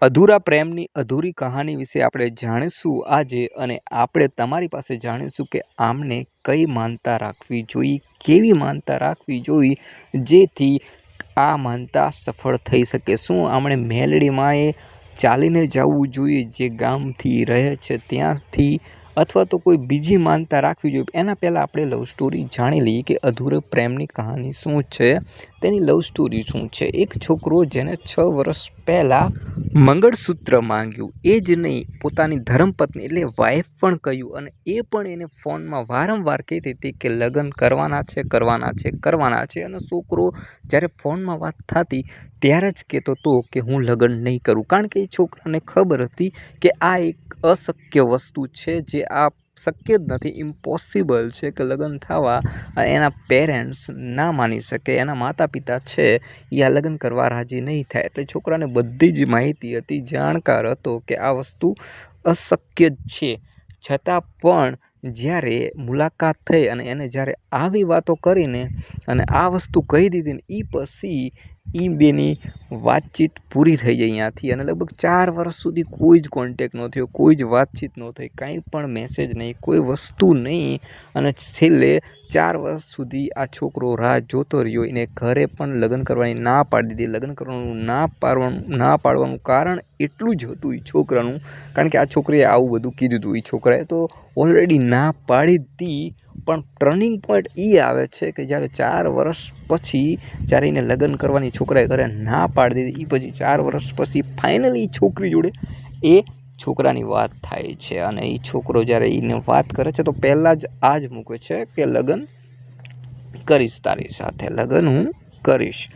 અધૂરા પ્રેમની અધૂરી કહાની વિશે આપણે જાણીશું આજે, અને આપણે તમારી પાસે જાણીશું કે આમને કઈ માનતા રાખવી જોઈએ, કેવી માનતા રાખવી જોઈએ જેથી આ માનતા સફળ થઈ શકે। શું આપણે મેલડીમાં ચાલીને જવું જોઈએ જે ગામથી રહે છે ત્યાંથી, અથવા તો કોઈ બીજી માનતા રાખવી જોઈએ? એના પહેલાં આપણે લવ સ્ટોરી જાણી લઈએ કે અધૂરા પ્રેમની કહાની શું છે, તેની લવ સ્ટોરી શું છે। એક છોકરો જેને 6 વર્ષ પહેલાં મંગળસૂત્ર માંગ્યું, એ જ નહીં પોતાની ધર્મપત્ની એટલે વાઈફ પણ કહ્યું, અને એ પણ એને ફોનમાં વારંવાર કહેતી હતી કે લગ્ન કરવાના છે કરવાના છે કરવાના છે, અને છોકરો જ્યારે ફોનમાં વાત થતી ત્યારે જ કહેતો હતો કે હું લગ્ન નહીં કરું, કારણ કે એ છોકરાને ખબર હતી કે આ એક અશક્ય વસ્તુ છે, જે આ શક્ય જ નથી, ઇમ્પોસિબલ છે કે લગ્ન થવા એના પેરેન્ટ્સ ના માની શકે, એના માતા પિતા છે એ આ લગ્ન કરવા રાજી નહીં થાય। એટલે છોકરાને બધી જ માહિતી હતી, જાણકાર હતો કે આ વસ્તુ અશક્ય જ છે, છતાં પણ જ્યારે મુલાકાત થઈ અને એને જ્યારે આવી વાતો કરીને અને આ વસ્તુ કહી દીધી ને એ પછી એ બેની વાતચીત પૂરી થઈ જાય અહીંયાથી, અને લગભગ 4 વર્ષ સુધી કોઈ જ કોન્ટેક્ટ ન થયો, કોઈ જ વાતચીત ન થઈ, કાંઈ પણ મેસેજ નહીં, કોઈ વસ્તુ નહીં, અને છેલ્લે 4 વર્ષ સુધી આ છોકરો રાહ જોતો રહ્યો। એને ઘરે પણ લગ્ન કરવાની ના પાડી દીધી। લગ્ન કરવાનું ના પાડવાનું કારણ એટલું જ હતું એ છોકરાનું, કારણ કે આ છોકરીએ આવું બધું કીધું હતું, એ છોકરાએ તો ઓલરેડી ના પાડી દીધી। પણ ટર્નિંગ પોઈન્ટ એ આવે છે કે જ્યારે 4 વર્ષ પછી જ્યારે એને લગ્ન કરવાની છોકરાએ ઘરે ના પાડી દીધી, એ પછી 4 વર્ષ પછી ફાઇનલી છોકરી જોડે એ છોકરાની વાત થાય છે, અને એ છોકરો જ્યારે એને વાત કરે છે તો પહેલાં જ આ જ મૂકે છે કે લગ્ન કરીશ, તારી સાથે લગ્ન હું કરીશ।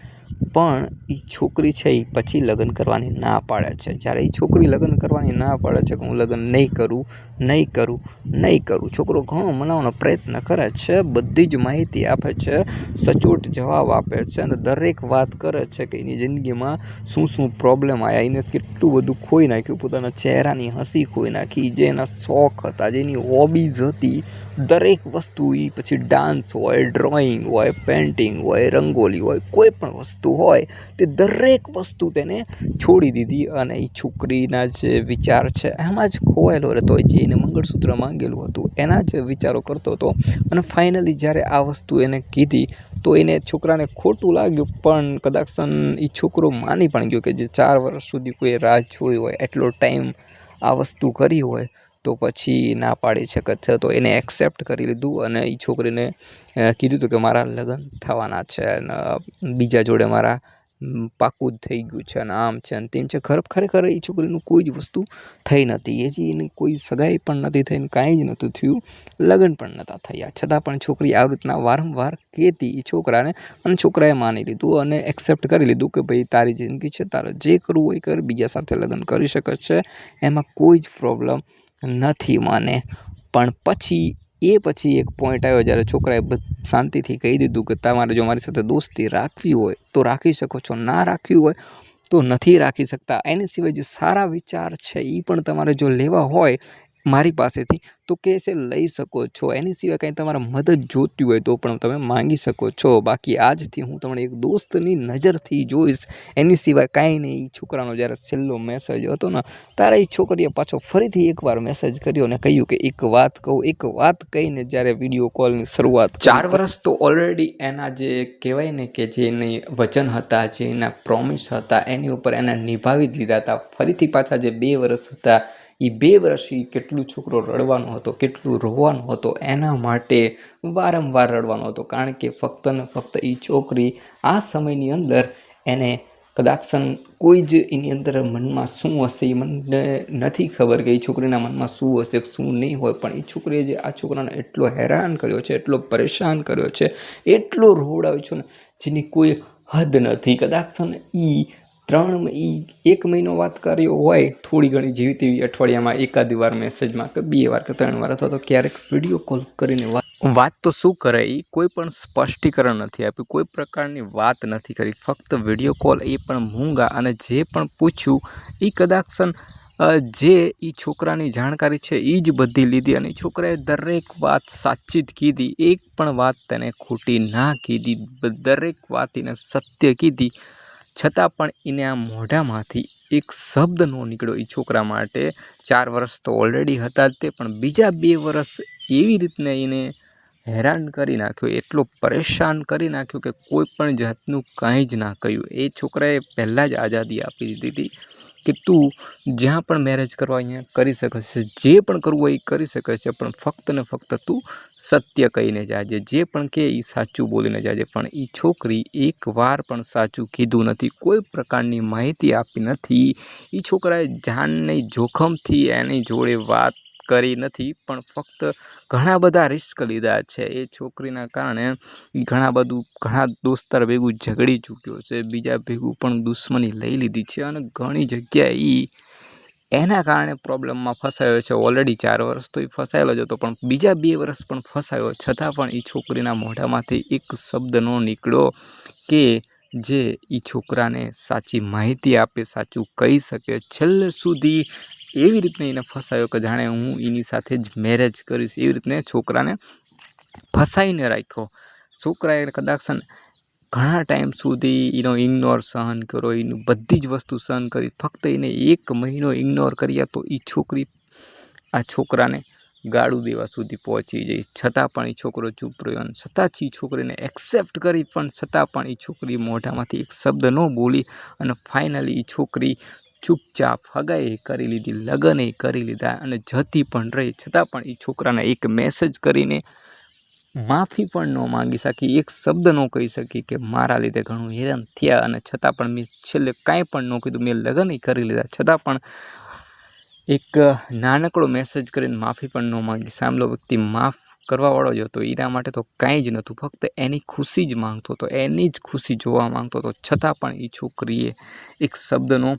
પણ એ છોકરી છે એ પછી લગ્ન કરવાની ના પાડે છે। જ્યારે એ છોકરી લગ્ન કરવાની ના પાડે છે કે હું લગ્ન નહીં કરું નહીં કરું નહીં કરું, છોકરો ઘણો મનાવવાનો પ્રયત્ન કરે છે, બધી જ માહિતી આપે છે, સચોટ જવાબ આપે છે, અને દરેક વાત કરે છે કે એની જિંદગીમાં શું શું પ્રોબ્લેમ આવ્યા, એને કેટલું બધું ખોઈ નાખ્યું, પોતાના ચહેરાની હસી ખોઈ નાખી, જે એના શોખ હતા, જેની હોબીઝ હતી, દરેક વસ્તુ, એ પછી ડાન્સ હોય, ડ્રોઈંગ હોય, પેઇન્ટિંગ હોય, રંગોલી હોય, કોઈ પણ વસ્તુ હોય તે દરેક વસ્તુ તેને છોડી દીધી, અને એ છોકરીના જે વિચાર છે એમાં જ ખોવાયેલો રહેતો હોય, જે એને મંગળસૂત્ર માંગેલું હતું એના જ વિચારો કરતો હતો। અને ફાઇનલી જ્યારે આ વસ્તુ એને કીધી તો એને છોકરાને ખોટું લાગ્યું, પણ કદાચ એ છોકરો માની પણ ગયો કે જે 4 વર્ષ સુધી કોઈ રાહ જોઈ હોય, એટલો ટાઈમ આ વસ્તુ કરી હોય તો પછી ના પાડી શકે છે, તો એને એક્સેપ્ટ કરી લીધું, અને એ છોકરીને કીધું હતું કે મારા લગ્ન થવાના છે, અને બીજા જોડે મારા પાકું જ થઈ ગયું છે, અને આમ છે અને તેમ છે। ખરેખર એ છોકરીનું કોઈ જ વસ્તુ થઈ નથી, હજી એની કોઈ સગાઈ પણ નથી થઈ, કાંઈ જ નહોતું થયું, લગ્ન પણ નહોતા થયા, છતાં પણ છોકરી આવી રીતના વારંવાર કહેતી એ છોકરાને, અને છોકરાએ માની લીધું અને એક્સેપ્ટ કરી લીધું કે ભાઈ તારી જિંદગી છે, તારે જે કરવું હોય કર, બીજા સાથે લગ્ન કરી શકે છે, એમાં કોઈ જ પ્રોબ્લેમ નથી મને। પણ પછી એક પોઈન્ટ આવ્યો જ્યારે છોકરાએ શાંતિથી કહી દીધું કે તમારે જો મારી સાથે દોસ્તી રાખવી હોય તો રાખી શકો છો, ના રાખવી હોય તો નથી રાખી શકતા, એની સિવાય જે સારા વિચાર છે એ પણ તમારે જો લેવા હોય મારી પાસેથી તો કેસે લઈ શકો છો, એની સિવાય કંઈ તમારે મદદ જોતી હોય તો પણ તમે માંગી શકો છો, બાકી આજથી હું તમને એક દોસ્તની નજરથી જોઈશ, એની સિવાય કાંઈ નહીં। એ છોકરાનો જ્યારે છેલ્લો મેસેજ હતો ને ત્યારે એ છોકરીએ પાછો ફરીથી એકવાર મેસેજ કર્યો અને કહ્યું કે એક વાત કહું, એક વાત કહીને જ્યારે વિડીયો કોલની શરૂઆત, 4 વર્ષ તો ઓલરેડી એના જે કહેવાય ને કે જે એની વચન હતા, જે એના પ્રોમિસ હતા, એની ઉપર એને નિભાવી દીધા હતા। ફરીથી પાછા જે 2 વર્ષ હતા, એ 2 વર્ષ કેટલું છોકરો રડવાનો હતો, કેટલું રોવાનો હતો, એના માટે વારંવાર રડવાનો હતો, કારણ કે ફક્ત ને ફક્ત એ છોકરી આ સમયની અંદર એને કદાચન કોઈ જ એની અંદર મનમાં શું હશે એ મને નથી ખબર કે એ છોકરીના મનમાં શું હશે શું નહીં હોય, પણ એ છોકરીએ જે આ છોકરાને એટલો હેરાન કર્યો છે, એટલો પરેશાન કર્યો છે, એટલો રોવડાવ્યો છે ને જેની કોઈ હદ નથી। કદાચન એ 1 મહિનો વાત કર્યો હોય થોડી ઘણી જેવી તેવી, અઠવાડિયામાં એકાદી વાર મેસેજમાં કે 2 વાર કે 3 વાર, અથવા તો ક્યારેક વિડીયો કોલ કરીને વાત તો શું કરે, એ કોઈ પણ સ્પષ્ટીકરણ નથી આપ્યું, કોઈ પ્રકારની વાત નથી કરી, ફક્ત વિડીયો કોલ, એ પણ મૂંગા, અને જે પણ પૂછ્યું એ કદાચન જે એ છોકરાની જાણકારી છે એ જ બધી લીધી, અને છોકરાએ દરેક વાત સાચી જ કીધી, એક પણ વાત તેને ખોટી ના કીધી, દરેક વાત એને સત્ય કીધી, છતાં પણ એને આ મોઢામાંથી એક શબ્દ ન નીકળ્યો એ છોકરા માટે. 4 વર્ષ તો ઓલરેડી હતા જ તે, પણ બીજા 2 વર્ષ એવી રીતને એને હેરાન કરી નાખ્યો, એટલો પરેશાન કરી નાખ્યો કે કોઈ પણ જાતનું કંઈ જ ના કહ્યું. એ છોકરાએ પહેલાં જ આઝાદી આપી દીધી હતી કે તું જ્યાં પણ મેરેજ કરવા અહીંયા કરી શકે છે, જે પણ કરવું હોય એ કરી શકે છે, પણ ફક્ત ને ફક્ત તું સત્ય કહીને જાજે, જે પણ કે એ સાચું બોલીને જાજે. પણ એ છોકરી એક વાર પણ સાચું કીધું નથી, કોઈ પ્રકારની માહિતી આપી નથી. એ છોકરાએ જાનની જોખમથી એની જોડે વાત કરી નથી, પણ ફક્ત ઘણા બધા રિસ્ક લીધા છે. એ છોકરીના કારણે ઘણા દોસ્તાર ભેગું ઝઘડી ચૂક્યો છે, બીજા ભેગું પણ દુશ્મની લઈ લીધી છે, અને ઘણી જગ્યાએ એના કારણે પ્રોબ્લેમમાં ફસાયો છે. ઓલરેડી 4 વર્ષ તો એ ફસાયેલો જ હતો, પણ બીજા 2 વર્ષ પણ ફસાયો, છતાં પણ એ છોકરીના મોઢામાંથી એક શબ્દ ન નીકળ્યો કે જે એ છોકરાને સાચી માહિતી આપે, સાચું કહી શકે. છેલ્લે સુધી એવી રીતને એને ફસાયો કે જાણે હું એની સાથે જ મેરેજ કરીશ, એવી રીતને છોકરાને ફસાઈને રાખ્યો. છોકરાએ કદાચ ઘણા ટાઈમ સુધી એનો ઇગ્નોર સહન કર્યો, એની બધી જ વસ્તુ સહન કરી. ફક્ત એને 1 મહિનો ઇગ્નોર કર્યા તો એ છોકરી આ છોકરાને ગાળું દેવા સુધી પહોંચી જઈ, છતાં પણ એ છોકરો ચૂપ રહ્યો, અને છતાં એ છોકરીને એક્સેપ્ટ કરી, પણ છતાં પણ એ છોકરી મોઢામાંથી એક શબ્દ ન બોલી, અને ફાઇનલી એ છોકરી ચૂપચાપ હગાઈ કરી લીધી, લગ્ન કરી લીધા, અને જતી પણ રહી. છતાં પણ એ છોકરાને એક મેસેજ કરીને માફી પણ ન માંગી શકી, એક શબ્દ ન કહી શકી કે મારા લીધે ઘણું હેરાન થયા, અને છતાં પણ મેં છેલ્લે કાંઈ પણ ન કીધું, મેં લગ્ન કરી લીધા, છતાં પણ એક નાનકડો મેસેજ કરીને માફી પણ ન માંગી. સામેલો વ્યક્તિ માફ કરવાવાળો જ હતો, એના માટે તો કાંઈ જ નહોતું, ફક્ત એની ખુશી જ માંગતો હતો, એની જ ખુશી જોવા માંગતો હતો. છતાં પણ એ છોકરીએ એક શબ્દનો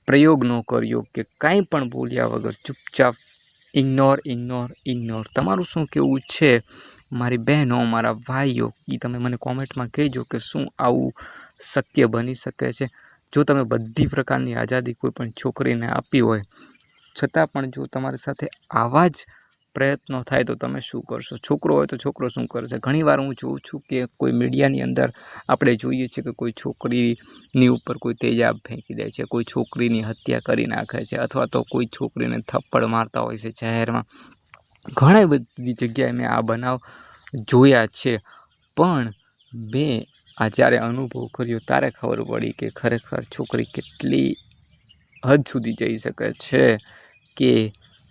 પ્રયોગ ન કર્યો કે કાંઈ પણ બોલ્યા વગર ચૂપચાપ ઇગ્નોર. તમારું શું કહેવું છે મારી બહેનો, મારા ભાઈઓ, એ તમે મને કોમેન્ટમાં કહેજો કે શું આવું શક્ય બની શકે છે? જો તમે બધી પ્રકારની આઝાદી કોઈ પણ છોકરીને આપી હોય, છતાં પણ જો તમારી સાથે આવા જ પ્રયત્નો થાય તો તમે શું કરશો? છોકરો હોય તો છોકરો શું કરશે? ઘણીવાર હું જોઉં છું કે કોઈ મીડિયાની અંદર આપણે જોઈએ છીએ કે કોઈ છોકરીની ઉપર કોઈ તેજાબ ફેંકી દે છે, કોઈ છોકરીની હત્યા કરી નાખે છે, અથવા તો કોઈ છોકરીને થપ્પડ મારતા હોય છે જાહેરમાં. ઘણી બધી જગ્યાએ મેં આ બનાવ જોયા છે, પણ મેં આ જ્યારે અનુભવ કર્યો ત્યારે ખબર પડી કે ખરેખર છોકરી કેટલી હદ સુધી જઈ શકે છે કે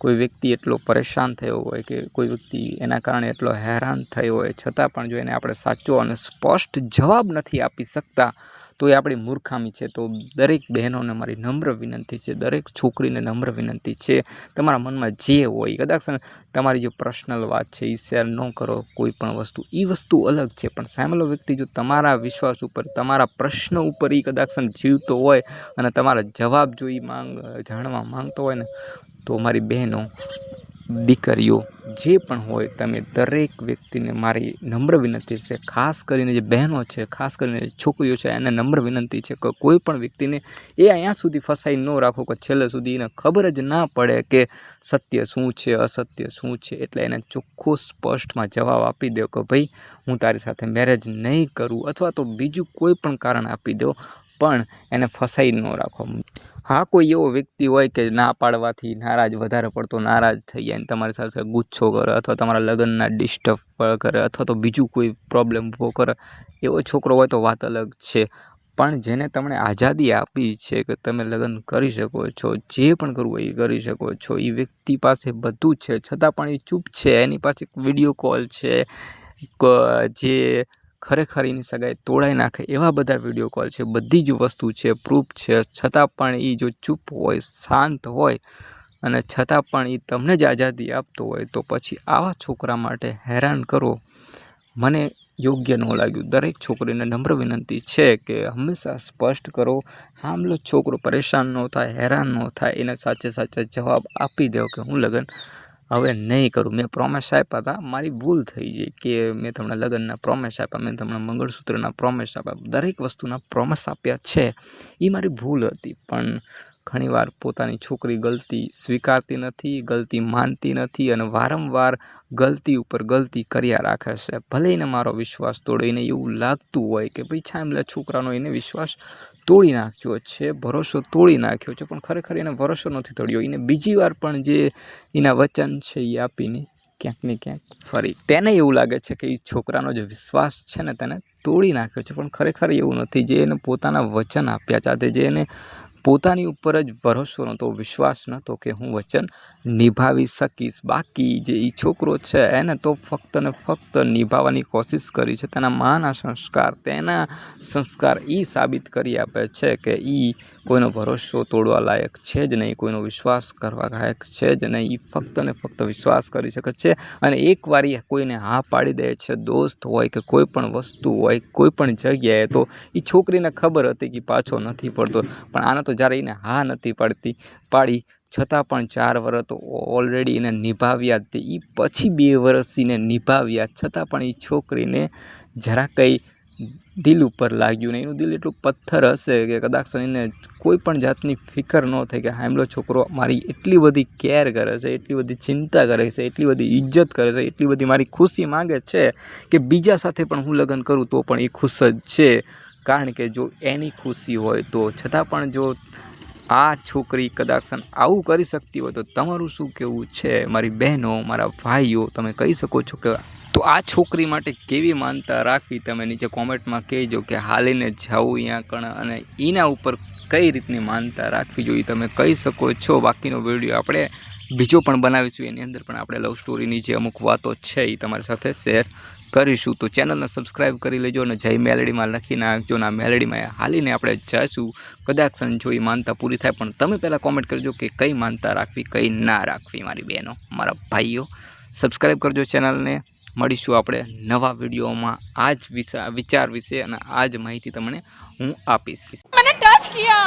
કોઈ વ્યક્તિ એટલો પરેશાન થયો હોય, કે કોઈ વ્યક્તિ એના કારણે એટલો હેરાન થયો હોય, છતાં પણ જો એને આપણે સાચો અને સ્પષ્ટ જવાબ નથી આપી શકતા તો એ આપણી મૂર્ખામી છે. તો દરેક બહેનોને મારી નમ્ર વિનંતી છે, દરેક છોકરીને નમ્ર વિનંતી છે, તમારા મનમાં જે હોય, કદાચ તમારી જે પર્સનલ વાત છે એ શેર ન કરો. કોઈ પણ વસ્તુ એ વસ્તુ અલગ છે, પણ સામેલો વ્યક્તિ જો તમારા વિશ્વાસ ઉપર, તમારા પ્રશ્ન ઉપર એ કદાચ જીવતો હોય અને તમારા જવાબ જો એ જાણવા માંગતો હોય ને, તો મારી બહેનો, દીકરીઓ જે પણ હોય, તમે દરેક વ્યક્તિને મારી નમ્ર વિનંતી છે, ખાસ કરીને જે બહેનો છે, ખાસ કરીને જે છોકરીઓ છે, એને નમ્ર વિનંતી છે કે કોઈ પણ વ્યક્તિને એ અહીંયા સુધી ફસાઈ ન રાખો કે છેલ્લે સુધી એને ખબર જ ના પડે કે સત્ય શું છે, અસત્ય શું છે. એટલે એને ચોખ્ખો સ્પષ્ટમાં જવાબ આપી દો કે ભાઈ હું તારી સાથે મેરેજ નહીં કરું, અથવા તો બીજું કોઈ પણ કારણ આપી દો, પણ એને ફસાઈ ન રાખો. હા, કોઈ એવો વ્યક્તિ હોય કે ના પાડવાથી વધારે પડતો નારાજ થઈ જાય, તમારી સાથે ગુસ્સો કરે, અથવા તમારા લગ્નના ડિસ્ટર્બ કરે, અથવા તો બીજું કોઈ પ્રોબ્લેમ ઊભો કરે, એવો છોકરો હોય તો વાત અલગ છે. પણ જેને તમને આઝાદી આપી છે કે તમે લગ્ન કરી શકો છો, જે પણ કરવું હોય એ કરી શકો છો, એ વ્યક્તિ પાસે બધું છે, છતાં પણ એ ચૂપ છે. એની પાસે વિડીયો કોલ છે, જે ખરેખર એની સગાઈ તોડાઈ નાખે એવા બધા વિડીયો કોલ છે, બધી જ વસ્તુ છે, પ્રૂફ છે, છતાં પણ એ જો ચૂપ હોય, શાંત હોય, અને છતાં પણ એ તમને જ આઝાદી આપતો હોય, તો પછી આવા છોકરા માટે હેરાન કરો મને યોગ્ય ન લાગ્યું. દરેક છોકરીને નમ્ર વિનંતી છે કે હંમેશા સ્પષ્ટ કરો, આમલો છોકરો પરેશાન ન થાય, હેરાન ન થાય, એને સાચા જવાબ આપી દો કે હું લગ્ન હવે નહીં કરું. મેં પ્રોમિસ આપ્યા હતા, મારી ભૂલ થઈ ગઈ કે મેં તમને લગ્નના પ્રોમિસ આપ્યા, મેં તમને મંગળસૂત્રના પ્રોમિસ આપ્યા, દરેક વસ્તુના પ્રોમિસ આપ્યા છે, એ મારી ભૂલ હતી. પણ ઘણીવાર પોતાની છોકરી ગલતી સ્વીકારતી નથી, ગલતી માનતી નથી, અને વારંવાર ગલતી ઉપર ગલતી કર્યા રાખે છે. ભલે એને મારો વિશ્વાસ તોડે, એને એવું લાગતું હોય કે ભાઈ છામલા છોકરાનો એને વિશ્વાસ તોડી નાખ્યો છે, ભરોસો તોડી નાખ્યો છે, પણ ખરેખર એને ભરોસો નથી તોડ્યો. એને બીજી વાર પણ જે એના વચન છે એ આપીને ક્યાંક ને ક્યાંક ફરી તેને એવું લાગે છે કે એ છોકરાનો જે વિશ્વાસ છે ને તેને તોડી નાખ્યો છે, પણ ખરેખર એવું નથી. જે એને પોતાના વચન આપ્યા સાથે, જે એને પોતાની ઉપર જ ભરોસો નહોતો, વિશ્વાસ નહોતો કે હું વચન નિભાવી શકીશ. બાકી જે એ છોકરો છે એને તો ફક્ત ને ફક્ત નિભાવવાની કોશિશ કરી છે. તેના માના સંસ્કાર, તેના સંસ્કાર એ સાબિત કરી આપે છે કે એ કોઈનો ભરોસો તોડવા લાયક છે જ નહીં, કોઈનો વિશ્વાસ કરવા લાયક છે જ નહીં. એ ફક્ત ને ફક્ત વિશ્વાસ કરી શકે છે અને એકવાર એ કોઈને હા પાડી દે છે, દોસ્ત હોય કે કોઈ પણ વસ્તુ હોય, કોઈ પણ જગ્યાએ, તો એ છોકરીને ખબર હતી કે પાછો નથી પડતો. પણ આને તો જ્યારે એને હા નથી પાડી છતાં પણ 4 વર્ષ તો ઓલરેડી એને નિભાવ્યા જ. એ પછી 2 વર્ષ એને નિભાવ્યા છતાં પણ એ છોકરીને જરા કંઈ દિલ ઉપર લાગ્યું નહીં. એનું દિલ એટલું પથ્થર હશે કે કદાચ એને કોઈ પણ જાતની ફિકર ન થઈ કે હામલો છોકરો મારી એટલી બધી કેર કરે છે, એટલી બધી ચિંતા કરે છે, એટલી બધી ઇજ્જત કરે છે, એટલી બધી મારી ખુશી માગે છે કે બીજા સાથે પણ હું લગ્ન કરું તો પણ એ ખુશ જ છે. કારણ કે જો એની ખુશી હોય તો છતાં પણ જો આ છોકરી કદાચ આવું કરી શકતી હોય તો તમારું શું કહેવું છે મારી બહેનો, મારા ભાઈઓ? તમે કહી શકો છો કે તો આ છોકરી માટે કેવી માનતા રાખવી? તમે નીચે કોમેન્ટમાં કહેજો કે હાલીને જવું અહીંયા કણ અને એના ઉપર કઈ રીતની માનતા રાખવી જોઈએ તમે કહી શકો છો. બાકીનો વિડીયો આપણે બીજો પણ બનાવીશું, એની અંદર પણ આપણે લવ સ્ટોરીની જે અમુક વાતો છે એ તમારી સાથે શેર કરીશું. તો ચેનલને સબસ્ક્રાઈબ કરી લેજો અને જય મેલેડીમાં લખી નાખજો. અને આ મેલેડીમાં હાલીને આપણે જઈશું. કદાચ જો એ માનતા પૂરી થાય, પણ તમે પહેલાં કોમેન્ટ કરજો કે કઈ માનતા રાખવી, કઈ ના રાખવી. મારી બહેનો, મારા ભાઈઓ, સબસ્ક્રાઈબ કરજો ચેનલને. મળીશું આપણે નવા વિડીયોમાં આ જ વિચાર વિશે અને આ જ માહિતી તમને હું આપીશ. मैंने टच किया